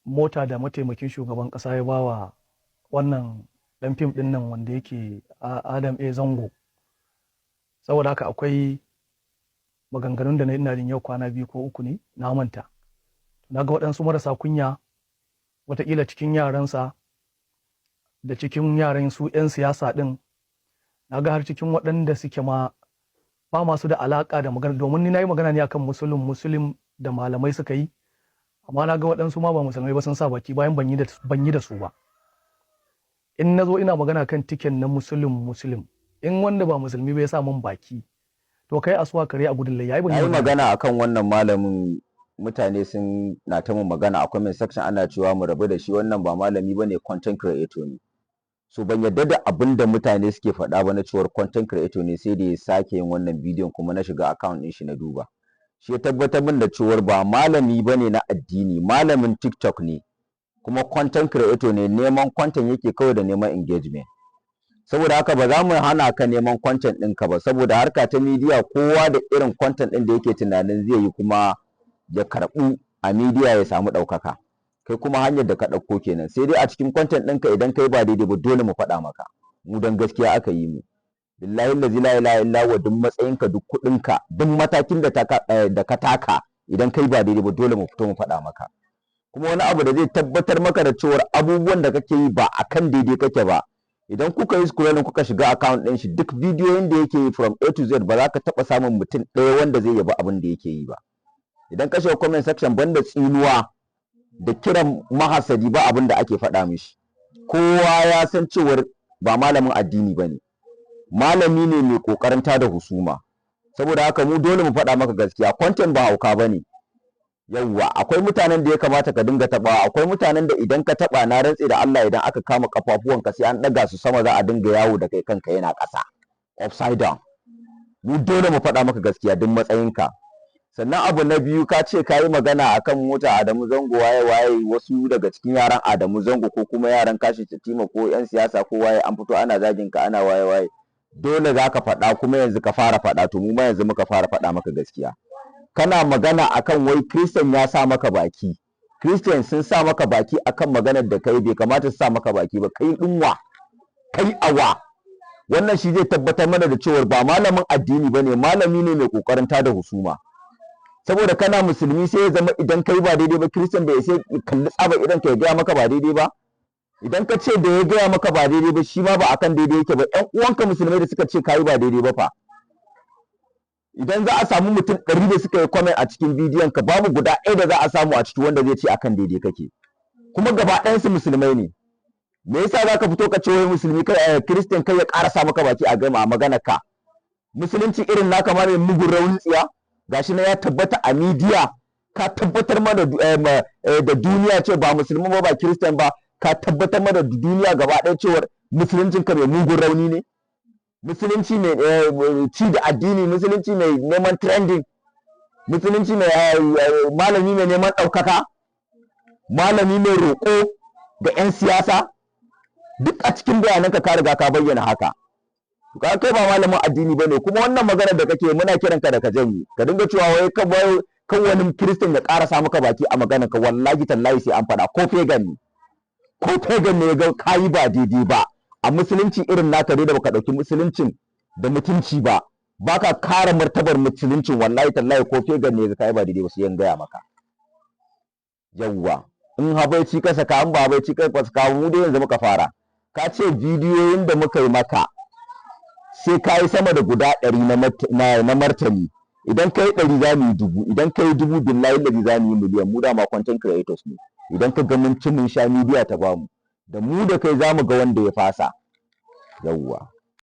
mota da mataimakin shugaban ƙasa ya bawa wannan ɗan fim ɗin nan wanda yake Adam A. Zango. Saboda haka akwai maganganun da na ina jin yau kwana 2 ko 3 ne na manta. Na ga waɗansu marasa kunya wataƙila cikin yaransa da cikin yaran su 'yan siyasa ɗin, na ga har cikin waɗanda suke ma ba masu da alaƙa da magana, domin ni na yi magana ne akan musulun da malamai suka yi, amma na ga waɗansu ma ba musulmai ba sun sa baki bayan ban yi da su ba. In na zo ina magana kan tiken na musulun, in wanda ba musulmi ba ya sa min baki, to kai asuwa kare a gudun layya. Ai magana akan wannan malamin, mutane sun na ta mun magana a comment section ana cewa mu rabu da shi, wannan ba malami bane, content creator ne. So ban yadda da abin da mutane suke faɗa ba na cewar content creator ne, sai da ya sake yin wannan bidiyon kuma na shiga account ɗin shi na duba. Shi ya tabbatar min da cewar ba malami bane na addini, malamin TikTok ne kuma content creator ne, neman content yake kawai da neman engagement. Saboda haka ba za mu hana ka neman content ɗinka ba, saboda harka ta media kowa da irin content ɗin da yake tunanin zai yi kuma ya karɓu a media ya samu ɗaukaka. Kai kuma hanyar da ka ɗauko kenan, sai dai a cikin content ɗinka idan kai ba daidai ba dole mu faɗa maka, mu don gaskiya aka yi mu. Billahi allazi la ilaha illa huwa, duk matsayinka, duk kuɗinka, duk matakin da ka taka, idan kai ba daidai ba dole mu fito mu faɗa maka. Kuma wani abu da zai tabbatar maka da cewar abubuwan da kake yi ba akan daidai kake ba, idan kuka yi scrolling kuka shiga account ɗin shi, duk bidiyoyin da yake yi from A to Z ba za ka taɓa samun mutum ɗaya wanda zai yaba abin da yake yi ba. Idan ka shiga comment section, banda tsinuwa da kiran mahasadi ba abin da ake faɗa mishi. Kowa ya san cewar ba malamin addini ba ne, malami ne mai ƙoƙarin tada husuma. Saboda haka mu dole mu faɗa maka gaskiya, content ba hauka ba ne. Yawwa, akwai mutanen da ya kamata ka dinga taɓa, akwai mutanen da idan ka taɓa, na rantse da Allah, idan aka kama kafafuwanka sai an ɗaga su sama, za a dinga yawo da kai kanka yana ƙasa, upside down. Mu dole mu faɗa maka gaskiya duk matsayinka. Sannan abu na biyu, ka ce ka yi magana akan mota Adamu Zango waye wasu daga cikin yaran Adamu Zango ko kuma yaran Kashi Shatima ko 'yan siyasa ko waye an fito ana zagin ka ana waye. Dole za ka faɗa, kuma yanzu ka fara faɗa, to mu ma yanzu muka fara faɗa maka gaskiya. Kana magana akan wai Christian ya sa maka baki, Christian sun sa maka baki akan maganar da kai, bai kamata su sa maka baki ba. Kai ɗinwa, kai awa. Wannan shi zai tabbatar mana da cewar ba malamin addini bane, malami ne mai kokarin tada husuma. Saboda kana musulmi sai ya zama idan kai ba daidai ba, Christian bai sai kalli tsaba idan ka ya gaya maka ba daidai ba. Idan ka ce da ya gaya maka ba daidai ba, shi ma ba akan daidai yake ba. ƴan uwanka musulmai da suka ce kai ba daidai ba fa, idan za a samu mutum 100 da suka yi comment a cikin bidiyon ka, babu guda ɗaya da za a samu a ciki wanda zai ce akan daidai kake, kuma gaba ɗayansu musulmai ne. Me yasa za ka fito ka ce wai musulmi kai Christian kai ya ƙara sa maka baki a gama magana ka? Musulunci irin naka ma mai mugun raunin tsiya, gashi na ya tabbata a media, ka tabbatar mana da duniya ce ba musulmi ba Christian ba, ka tabbatar mana da duniya gaba ɗaya cewar musuluncin ka mai mugun rauni ne. Musulunci mai ci da addini, musulunci mai neman trending, musulunci mai malami mai neman ɗaukaka, malami mai roƙo ga 'yan siyasa, duk a cikin bayananka ka riga ka bayyana haka. Ka kai ba malamin addini bane, kuma wannan maganar da kake muna kiran ka da ka janye, ka dinga cewa wai kan wani Christian ya ƙara sa maka baki a maganar ka, wallahi tallahi sai an faɗa, ko pagan ne ya ga kayi ba daidai ba a musulunci irin naka dai da baka ɗauki musuluncin da mutunci ba, baka kare martabar musuluncin, wallahi tallahi ko pagan ne ya ga kayi ba daidai ba sai yan gaya maka. Yawwa, in habaici ka saka, an ba habaici ka saka, mu dai yanzu muka fara. Ka ce bidiyoyin da muka yi maka sai ka yi sama da guda 100 na martani, idan ka yi 100 za mu yi 1000, idan ka yi 1000 billahi lalli za mu yi miliyan. Mu da ma content creators ne, idan ka ga mun ci mun sha media ta bamu, da mu da kai za mu ga wanda ya fasa. Yawwa.